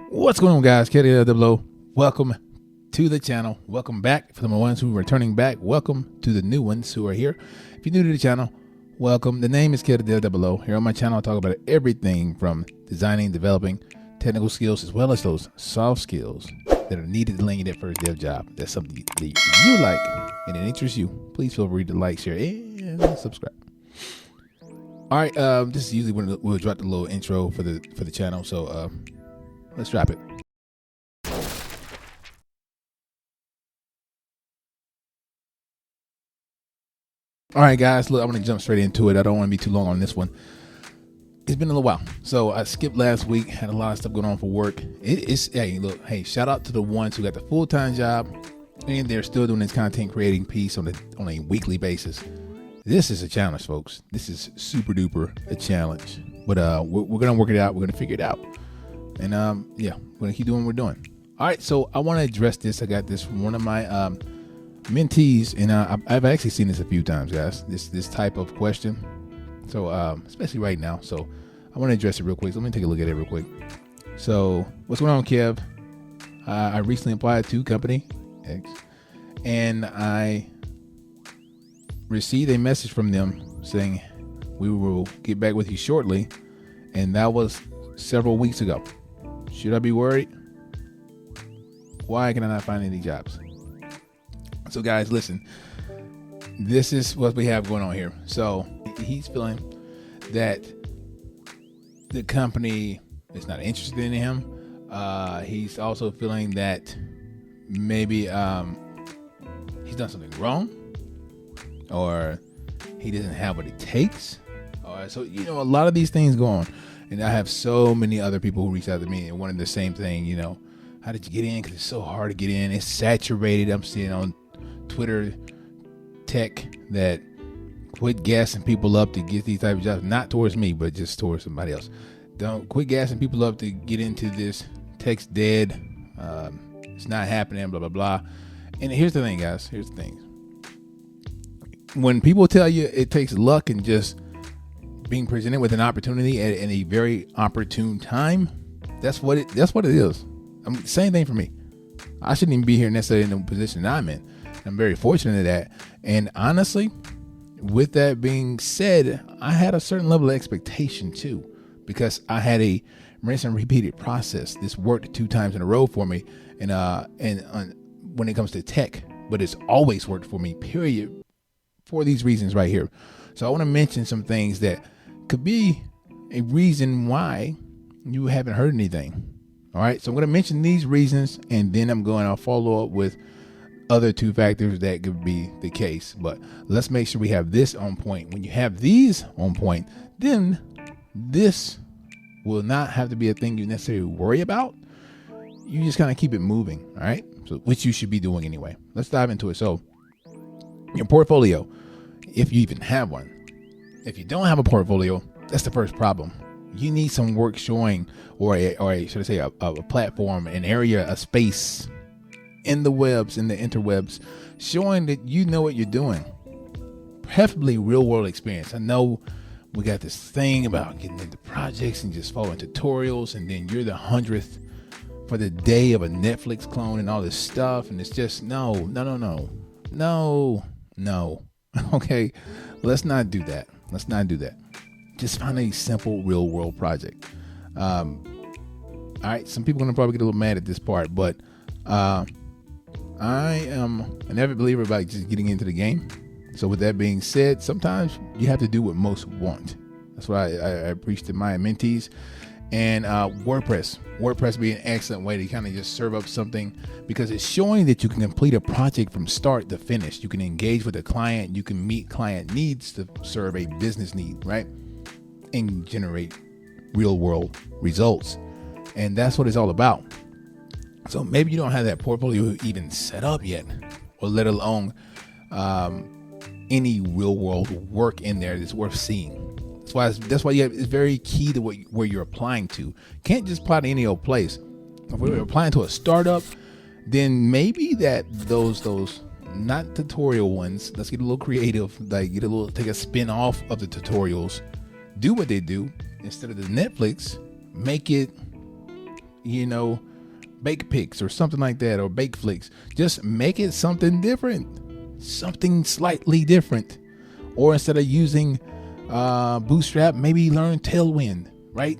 What's going on, guys? KDLWO. Welcome to the channel. Welcome back. For the ones who are returning back, welcome to the new ones who are here. If you're new to the channel, welcome. The name is KDLWO. Here on my channel, I talk about everything from designing, developing, technical skills, as well as those soft skills that are needed to land you that first dev job. That's something that you like and it interests you. Please feel free to like, share, and subscribe. All right, this is usually when we'll drop the little intro for the channel. So let's drop it. All right, guys, look, I'm going to jump straight into it. I don't want to be too long on this one. It's been a little while. So I skipped last week, had a lot of stuff going on for work. Hey, shout out to the ones who got the full-time job and they're still doing this content creating piece on a weekly basis. This is a challenge, folks. This is super duper a challenge, but we're going to work it out. We're going to figure it out. And we're going to keep doing what we're doing. All right, so I want to address this. I got this from one of my mentees, and I've actually seen this a few times, guys. This type of question. So especially right now. So I want to address it real quick. So let me take a look at it real quick. So what's going on, Kev? I recently applied to company X, and I received a message from them saying we will get back with you shortly, and that was several weeks ago. Should I be worried? Why can I not find any jobs? So guys, listen, this is what we have going on here. So he's feeling that the company is not interested in him. He's also feeling that maybe he's done something wrong, or he doesn't have what it takes. Or so, a lot of these things go on. And I have so many other people who reach out to me and wanted the same thing, how did you get in? Because it's so hard to get in. It's saturated. I'm seeing on Twitter tech that quit gassing people up to get these type of jobs. Not towards me, but just towards somebody else. Don't quit gassing people up to get into this. Tech's dead. It's not happening, blah, blah, blah. And here's the thing, guys. Here's the thing. When people tell you it takes luck and just being presented with an opportunity at a very opportune time, that's what it is. Same thing for me. I shouldn't even be here necessarily in the position that I'm in. I'm very fortunate in that. And honestly, with that being said, I had a certain level of expectation too, because I had a rinse and repeated process. This worked 2 times in a row for me, and when it comes to tech, but it's always worked for me, period, for these reasons right here. So I want to mention some things that could be a reason why you haven't heard anything. All right. So I'm going to mention these reasons, and then I'll follow up with other 2 factors that could be the case. But let's make sure we have this on point. When you have these on point, then this will not have to be a thing you necessarily worry about. You just kind of keep it moving. All right. So which you should be doing anyway. Let's dive into it. So your portfolio, if you even have one. If you don't have a portfolio, that's the first problem. You need some work showing, or should I say a platform, an area, a space in the webs, in the interwebs, showing that you know what you're doing. Preferably real world experience. I know we got this thing about getting into projects and just following tutorials, and then you're the 100th for the day of a Netflix clone and all this stuff, and it's just no. Okay, let's not do that. Just find a simple real world project. All right, some people are gonna probably get a little mad at this part, but I am an avid believer about just getting into the game. So with that being said, sometimes you have to do what most want. That's what I preach to my mentees. And WordPress be an excellent way to kind of just serve up something, because it's showing that you can complete a project from start to finish. You can engage with a client. You can meet client needs to serve a business need, right? And generate real world results. And that's what it's all about. So maybe you don't have that portfolio even set up yet, or let alone any real world work in there that's worth seeing. That's why it's very key to where you're applying to. Can't just apply to any old place. If we're applying to a startup, then maybe those not tutorial ones. Let's get a little creative. Take a spin off of the tutorials. Do what they do instead of the Netflix. Make it Bake Picks or something like that, or Bake Flicks. Just make it something different, something slightly different. Or instead of using Bootstrap, maybe learn Tailwind, right?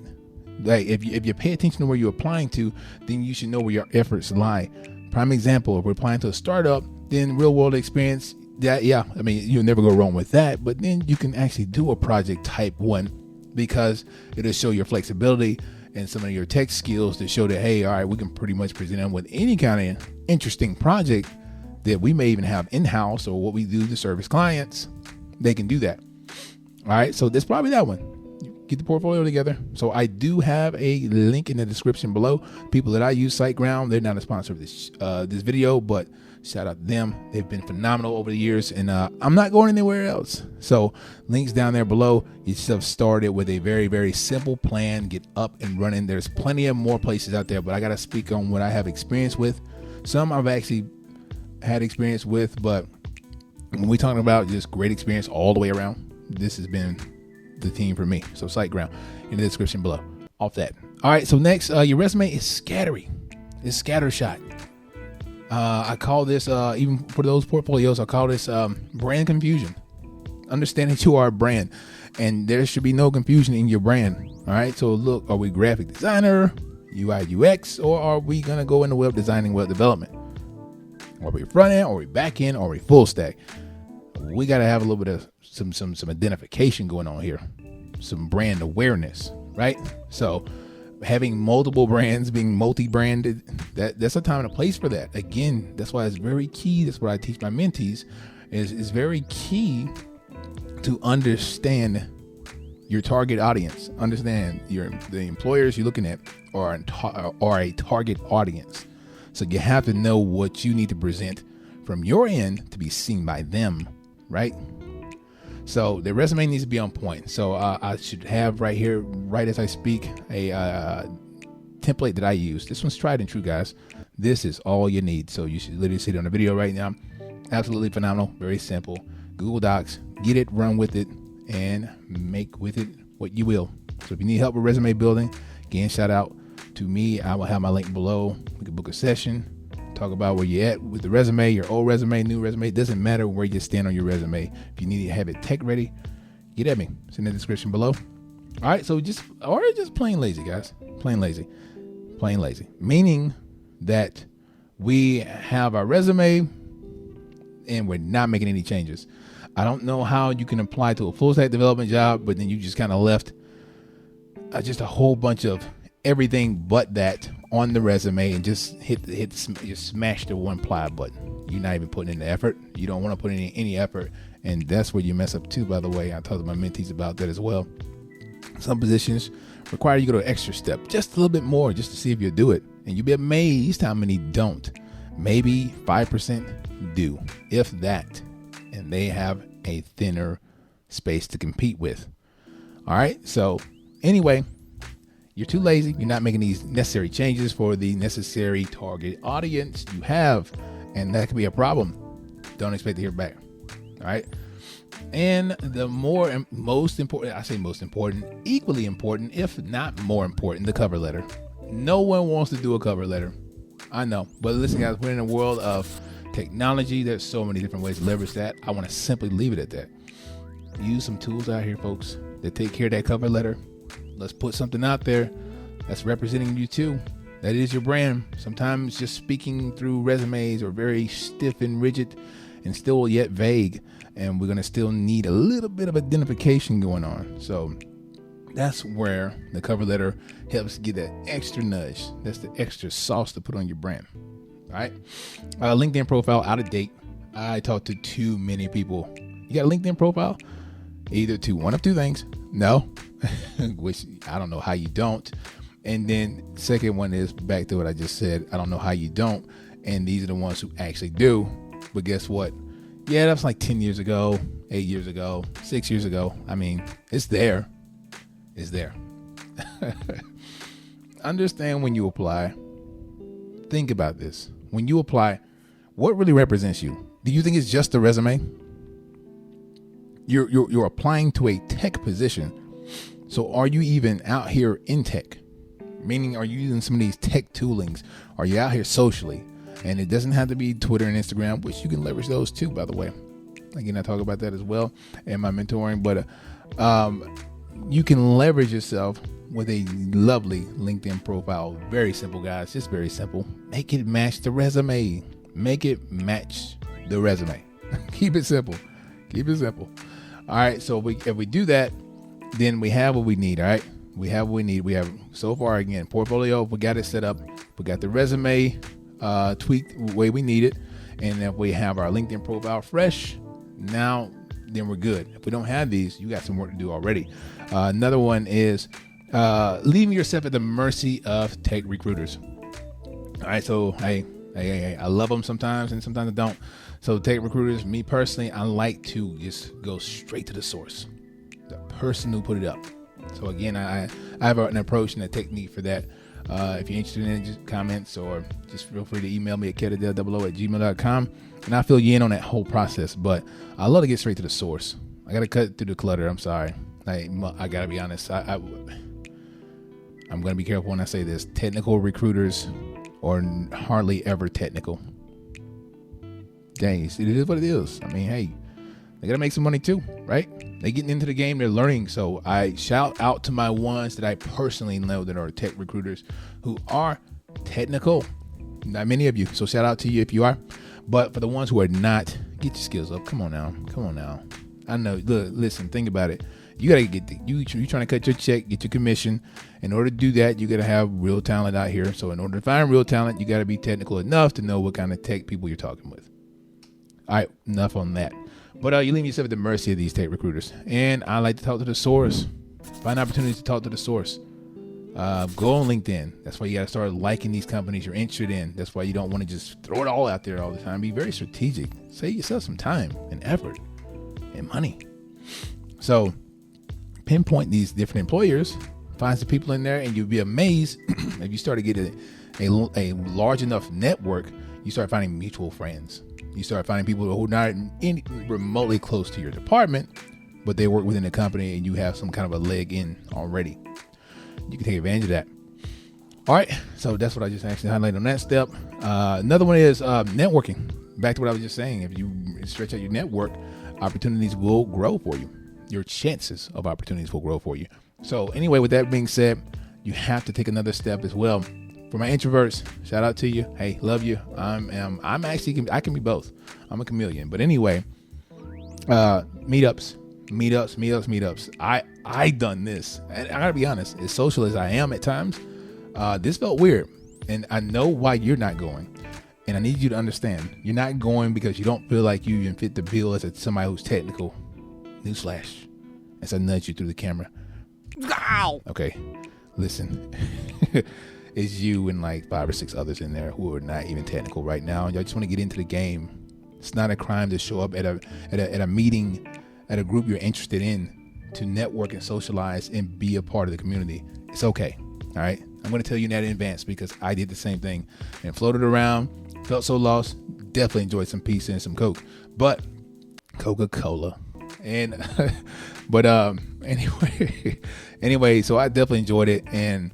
Like if you pay attention to where you're applying to, then you should know where your efforts lie. Prime example, if we're applying to a startup, then real world experience, you'll never go wrong with that. But then you can actually do a project type 1 because it'll show your flexibility and some of your tech skills to show that, hey, all right, we can pretty much present them with any kind of interesting project that we may even have in-house, or what we do to service clients. They can do that. All right, so that's probably that one. Get the portfolio together. So I do have a link in the description below. People that I use, SiteGround, they're not a sponsor of this video, but shout out to them. They've been phenomenal over the years, and I'm not going anywhere else. So links down there below. Get yourself started with a very, very simple plan. Get up and running. There's plenty of more places out there, but I got to speak on what I have experience with. Some I've actually had experience with, but when we're talking about just great experience all the way around, this has been the team for me. So SiteGround in the description below. Off that. All right. So next, your resume is scattery. It's scattershot. I call this, even for those portfolios, I call this brand confusion. Understand that you are a brand, and there should be no confusion in your brand. All right. So look, are we graphic designer, UI UX, or are we gonna go into web designing, web development? Are we front end, or are we back end, or are we full stack? We got to have a little bit of some identification going on here, some brand awareness, right? So having multiple brands, being multi-branded, that's a time and a place for that. Again, that's why it's very key. That's what I teach my mentees. Is very key to understand your target audience. Understand the employers you're looking at are a target audience. So you have to know what you need to present from your end to be seen by them, right? So the resume needs to be on point. So I should have right here, right as I speak, a template that I use. This one's tried and true, guys. This is all you need. So you should literally see it on the video right now. Absolutely phenomenal. Very simple. Google Docs. Get it, run with it, and make with it what you will. So if you need help with resume building, again, shout out to me. I will have my link below. We can book a session. Talk about where you're at with the resume, your old resume, new resume. It doesn't matter where you stand on your resume. If you need to have it tech ready, get at me. It's in the description below. All right, so just plain lazy, guys. Plain lazy. Meaning that we have our resume and we're not making any changes. I don't know how you can apply to a full stack development job, but then you just kind of left just a whole bunch of everything but that on the resume and just just smash the one apply button. You're not even putting in the effort. You don't want to put in any effort, and that's where you mess up too. By the way, I talked to my mentees about that as well. Some positions require you to go to an extra step, just a little bit more, just to see if you'll do it, and you'll be amazed how many don't. Maybe 5% do, if that, and they have a thinner space to compete with. All right, so anyway, you're too lazy. You're not making these necessary changes for the necessary target audience you have, and that could be a problem. Don't expect to hear back. All right. And the most important, equally important, if not more important, the cover letter. No one wants to do a cover letter. I know, but listen, guys, we're in a world of technology. There's so many different ways to leverage that. I want to simply leave it at that. Use some tools out here, folks, that take care of that cover letter. Let's put something out there that's representing you too. That is your brand. Sometimes just speaking through resumes are very stiff and rigid and still yet vague. And we're going to still need a little bit of identification going on. So that's where the cover letter helps get that extra nudge. That's the extra sauce to put on your brand. All right. LinkedIn profile out of date. I talk to too many people. You got a LinkedIn profile? Either to one of two things. No. Which I don't know how you don't. And then second one is back to what I just said. I don't know how you don't. And these are the ones who actually do. But guess what? Yeah, that was like 10 years ago, 8 years ago, 6 years ago. I mean, it's there. It's there. Understand when you apply. Think about this. When you apply, what really represents you? Do you think it's just the resume? You're applying to a tech position. So are you even out here in tech? Meaning, are you using some of these tech toolings? Are you out here socially? And it doesn't have to be Twitter and Instagram, which you can leverage those too, by the way. Again, I talk about that as well in my mentoring, but you can leverage yourself with a lovely LinkedIn profile. Very simple, guys. Just very simple. Make it match the resume. Make it match the resume. Keep it simple. Keep it simple. All right. So if we do that, then we have what we need. All right. We have what we need. We have so far, again, portfolio. We got it set up. We got the resume tweaked the way we need it. And if we have our LinkedIn profile fresh, now then we're good. If we don't have these, you got some work to do already. Another one is leaving yourself at the mercy of tech recruiters. All right. So, hey, I love them sometimes and sometimes I don't. So tech recruiters, me personally, I like to just go straight to the source, the person who put it up. So again, I have an approach and a technique for that. If you're interested in it, just comments or just feel free to email me at ketadell00@gmail.com and I'll fill you in on that whole process. But I love to get straight to the source. I got to cut through the clutter. I'm sorry. I got to be honest. I'm going to be careful when I say this. Technical recruiters are hardly ever technical. Dang, it is what it is. I mean, hey, they got to make some money too, right? They getting into the game, they're learning. So I shout out to my ones that I personally know that are tech recruiters who are technical. Not many of you. So shout out to you if you are. But for the ones who are not, get your skills up. Come on now. I know. Look, listen, think about it. You got to you trying to cut your check, get your commission. In order to do that, you got to have real talent out here. So in order to find real talent, you got to be technical enough to know what kind of tech people you're talking with. All right, enough on that. But you leave yourself at the mercy of these tech recruiters. And I like to talk to the source. Find opportunities to talk to the source. Go on LinkedIn. That's why you got to start liking these companies you're interested in. That's why you don't want to just throw it all out there all the time. Be very strategic. Save yourself some time and effort and money. So pinpoint these different employers. Find some people in there, and you'll be amazed if you start to get a large enough network. You start finding mutual friends. You start finding people who are not remotely close to your department, but they work within the company and you have some kind of a leg in already. You can take advantage of that. All right. So that's what I just actually highlighted on that step. Another one is networking. Back to what I was just saying. If you stretch out your network, opportunities will grow for you. Your chances of opportunities will grow for you. So anyway, with that being said, you have to take another step as well. For my introverts, shout out to you. Hey, love you. I can be both. I'm a chameleon. But anyway, meetups. I done this. And I gotta be honest, as social as I am at times, this felt weird. And I know why you're not going. And I need you to understand, you're not going because you don't feel like you even fit the bill as somebody who's technical. Newsflash. As I nudge you through the camera. Ow! Okay, listen. It's you and like 5 or 6 others in there who are not even technical right now. Y'all just want to get into the game. It's not a crime to show up at a meeting, at a group you're interested in, to network and socialize and be a part of the community. It's okay. All right. I'm going to tell you that in advance because I did the same thing and floated around, felt so lost, definitely enjoyed some pizza and some Coke, but Coca-Cola. And, but, anyway, so I definitely enjoyed it. And,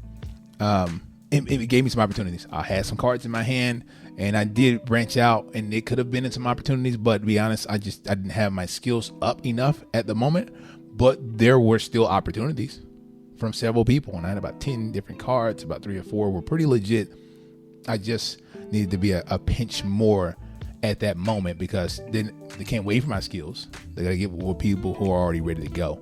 it gave me some opportunities. I had some cards in my hand and I did branch out and it could have been in some opportunities, but to be honest, I didn't have my skills up enough at the moment, but there were still opportunities from several people. And I had about 10 different cards, about 3 or 4 were pretty legit. I just needed to be a pinch more at that moment because then they can't wait for my skills. They got to get with people who are already ready to go.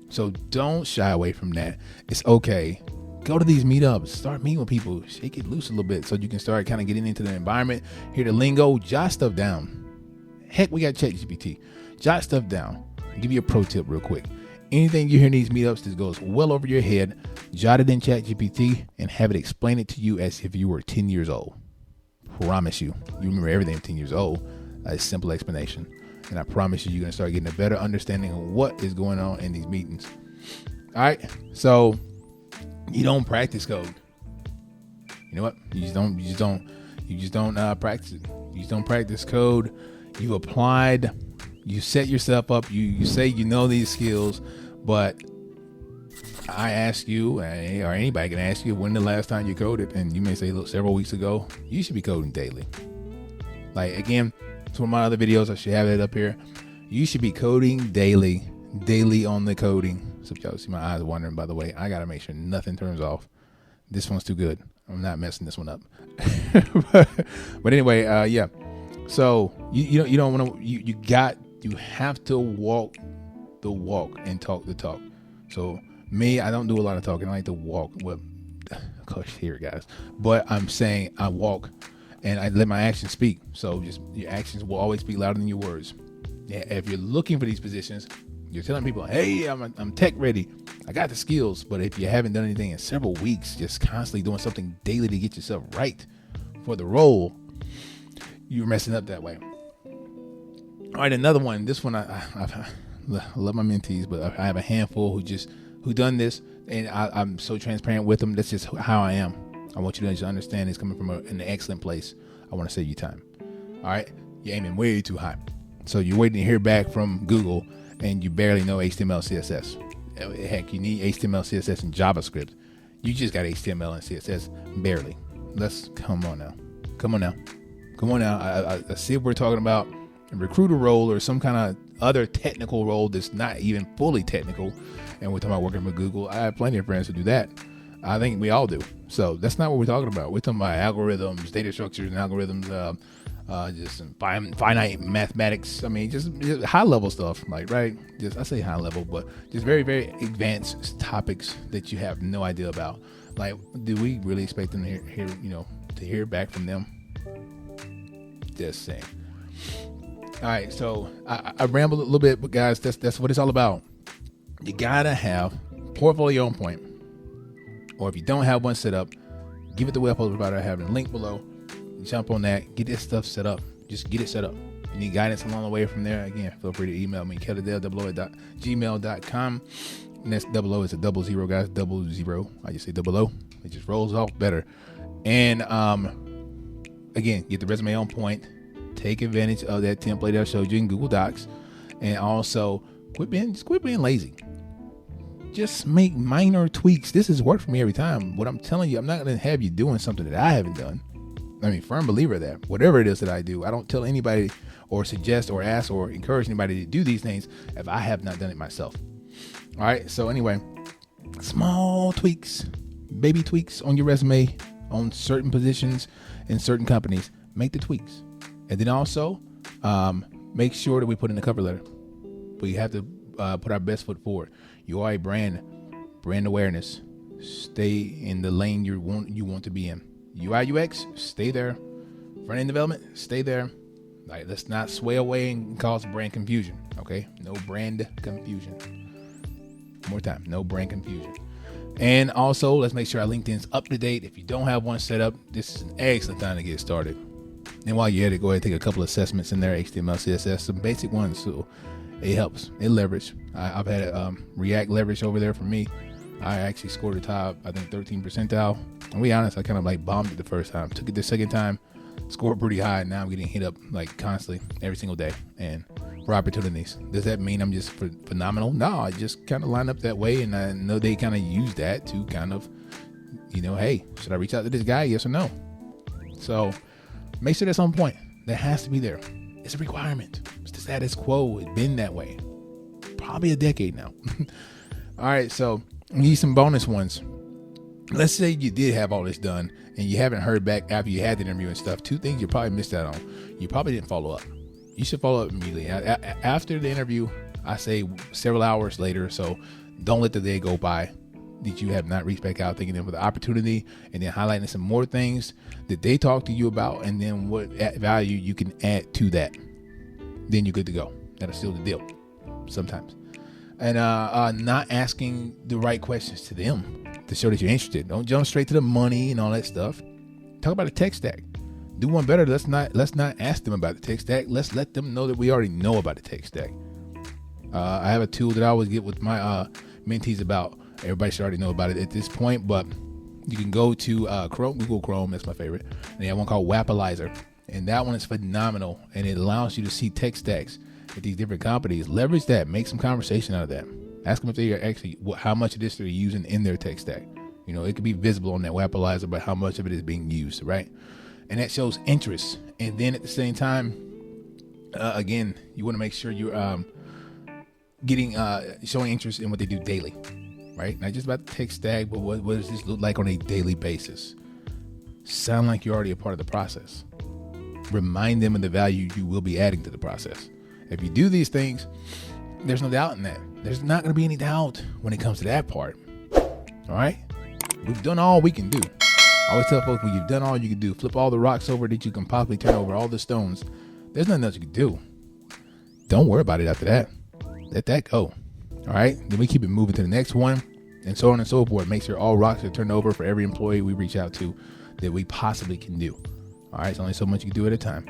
So don't shy away from that. It's okay. Go to these meetups, start meeting with people, shake it loose a little bit so you can start kind of getting into the environment, hear the lingo, jot stuff down. Heck, we got ChatGPT. Jot stuff down. I'll give you a pro tip real quick. Anything you hear in these meetups that goes well over your head, jot it in ChatGPT and have it explain it to you as if you were 10 years old. Promise you remember everything at 10 years old. A simple explanation. And I promise you're going to start getting a better understanding of what is going on in these meetings. All right. So you don't practice code. You know what? You just don't practice it. You just don't practice code. You applied, you set yourself up. You say you know these skills, but I ask you, or anybody can ask you, when the last time you coded, and you may say, look, several weeks ago. You should be coding daily. Like, again, some of my other videos, I should have it up here. You should be coding daily on the coding. So y'all see my eyes wandering, by the way. I gotta make sure nothing turns off. This one's too good. I'm not messing this one up. But anyway, yeah. So you don't want to. You have to walk the walk and talk the talk. So me, I don't do a lot of talking. I like to walk. Well, of course, here, guys. But I'm saying I walk and I let my actions speak. So just your actions will always speak louder than your words. Yeah, if you're looking for these positions, you're telling people, hey, I'm tech ready. I got the skills. But if you haven't done anything in several weeks, just constantly doing something daily to get yourself right for the role, you're messing up that way. All right, another one. This one, I love my mentees, but I have a handful who done this, and I'm so transparent with them. That's just how I am. I want you to just understand it's coming from an excellent place. I want to save you time. All right, you're aiming way too high. So you're waiting to hear back from Google, and you barely know HTML, CSS. Heck, you need HTML, CSS, and JavaScript. You just got HTML and CSS, barely. Come on now. I see if we're talking about a recruiter role or some kind of other technical role that's not even fully technical, and we're talking about working with Google. I have plenty of friends who do that. I think we all do. So that's not what we're talking about. We're talking about algorithms, data structures and algorithms, just some finite mathematics. I mean, just high level stuff, like, right? I say high level, but just very, very advanced topics that you have no idea about. Like, do we really expect them to hear back from them? Just saying. All right, so I rambled a little bit, but guys, that's what it's all about. You gotta have portfolio on point, or if you don't have one set up, give it the web provider. I have a link below. Jump on that. Get this stuff set up. Just get it set up. If you need guidance along the way from there, again, feel free to email me, kellydale00@gmail.com. And that's 00 is a 00, guys. 00. I just say 00. It just rolls off better. And again, get the resume on point. Take advantage of that template I showed you in Google Docs, and also quit being lazy. Just make minor tweaks. This has worked for me every time. What I'm telling you, I'm not going to have you doing something that I haven't done. I mean, firm believer of that. Whatever it is that I do, I don't tell anybody or suggest or ask or encourage anybody to do these things if I have not done it myself. All right. So anyway, small tweaks, baby tweaks on your resume, on certain positions in certain companies. Make the tweaks. And then also make sure that we put in the cover letter. We have to put our best foot forward. You are a brand awareness. Stay in the lane you want to be in. UI UX, stay there. Front end development, stay there. Like, let's not sway away and cause brand confusion. Okay, no brand confusion. One more time, no brand confusion. And also, let's make sure our LinkedIn's up to date. If you don't have one set up, this is an excellent time to get started. And while you're at it, go ahead and take a couple assessments in there, HTML, CSS, some basic ones. So it helps. It leverage. I've had React leverage over there for me. I actually scored the top, I think 13 percentile. And to be honest, I kind of like bombed it the first time. Took it the second time, scored pretty high. Now I'm getting hit up like constantly every single day and for opportunities. Does that mean I'm just phenomenal? No, I just kind of line up that way. And I know they kind of use that to kind of, hey, should I reach out to this guy? Yes or no? So make sure that's on point. That has to be there. It's a requirement. It's the status quo. It's been that way. Probably a decade now. All right, so we need some bonus ones. Let's say you did have all this done and you haven't heard back after you had the interview and stuff. Two things you probably missed out on. You probably didn't follow up. You should follow up immediately. After the interview, I say several hours later, so don't let the day go by that you have not reached back out, thanking them for the opportunity, and then highlighting some more things that they talked to you about, and then what value you can add to that. Then you're good to go. That'll seal the deal sometimes. And not asking the right questions to them to show that you're interested. Don't jump straight to the money and all that stuff. Talk about the tech stack. Do one better. Let's not ask them about the tech stack. Let's let them know that we already know about the tech stack. I have a tool that I always get with my mentees about. Everybody should already know about it at this point, but you can go to Google Chrome. That's my favorite. And they have one called Wapalizer, and that one is phenomenal. And it allows you to see tech stacks at these different companies. Leverage that. Make some conversation out of that. Ask them if they are actually how much of this they're using in their tech stack. You know, it could be visible on that web analyzer, but how much of it is being used, right? And that shows interest. And then at the same time, again, you want to make sure you're showing interest in what they do daily, right? Not just about the tech stack, but what does this look like on a daily basis? Sound like you're already a part of the process. Remind them of the value you will be adding to the process. If you do these things, there's no doubt in that. There's not going to be any doubt when it comes to that part. All right? We've done all we can do. I always tell folks, when you've done all you can do, flip all the rocks over that you can possibly turn over, all the stones, there's nothing else you can do. Don't worry about it after that. Let that go. All right? Then we keep it moving to the next one, and so on and so forth. Make sure all rocks are turned over for every employee we reach out to that we possibly can do. All right? It's only so much you can do at a time.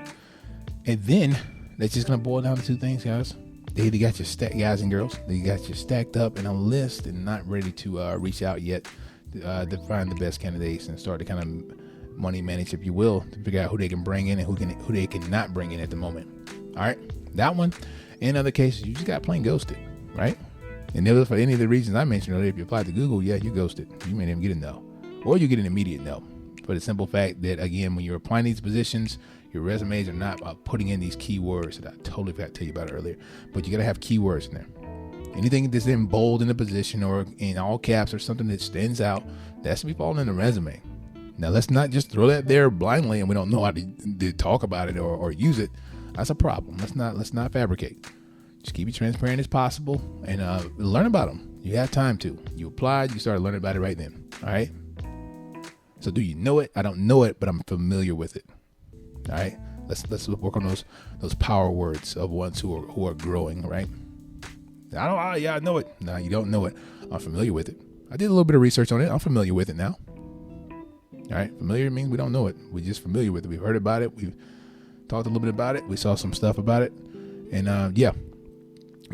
And then that's just going to boil down to two things, guys. They either got you guys and girls, they got you stacked up in a list and not ready to reach out yet to find the best candidates and start to kind of money manage, if you will, to figure out who they can bring in and who they can not bring in at the moment. All right, that one. In other cases, you just got plain ghosted, right? And for any of the reasons I mentioned earlier, if you applied to Google, yeah, you ghosted. You may even get a no, or you get an immediate no. For the simple fact that, again, when you're applying these positions, your resumes are not putting in these keywords that I totally forgot to tell you about earlier. But you got to have keywords in there. Anything that's in bold in the position or in all caps or something that stands out, that should be falling in the resume. Now, let's not just throw that there blindly and we don't know how to talk about it or use it. That's a problem. Let's not fabricate. Just keep it transparent as possible and learn about them. You have time to. You applied, you started learning about it right then. All right. So do you know it? I don't know it, but I'm familiar with it. All right. Let's work on those power words of ones who are growing, right? I know it. No, you don't know it. I'm familiar with it. I did a little bit of research on it. I'm familiar with it now. All right. Familiar means we don't know it. We're just familiar with it. We've heard about it. We've talked a little bit about it. We saw some stuff about it. And yeah.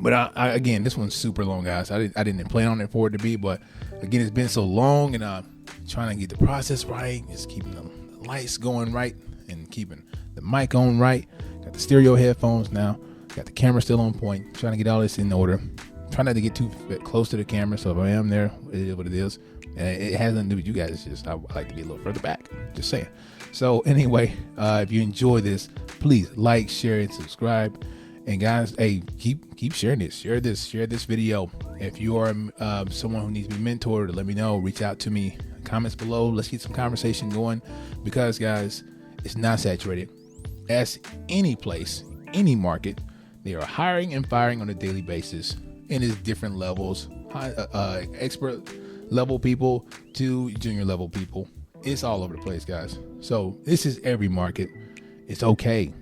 But I again, this one's super long, guys. I didn't plan on it for it to be, but again, it's been so long, and trying to get the process right, just keeping the lights going right, and keeping the mic on right. Got the stereo headphones now. Got the camera still on point. Trying to get all this in order. Trying not to get too close to the camera, so if I am there, it is what it is. It has nothing to do with you guys. It's just I like to be a little further back. Just saying. So anyway, if you enjoy this, please like, share, and subscribe. And guys, hey, keep sharing this. Share this video. If you are someone who needs to be mentored, let me know. Reach out to me. Comments below. Let's get some conversation going. Because guys, it's not saturated. As any place, any market, they are hiring and firing on a daily basis, and it's different levels. Expert level people to junior level people. It's all over the place, guys. So this is every market. It's okay.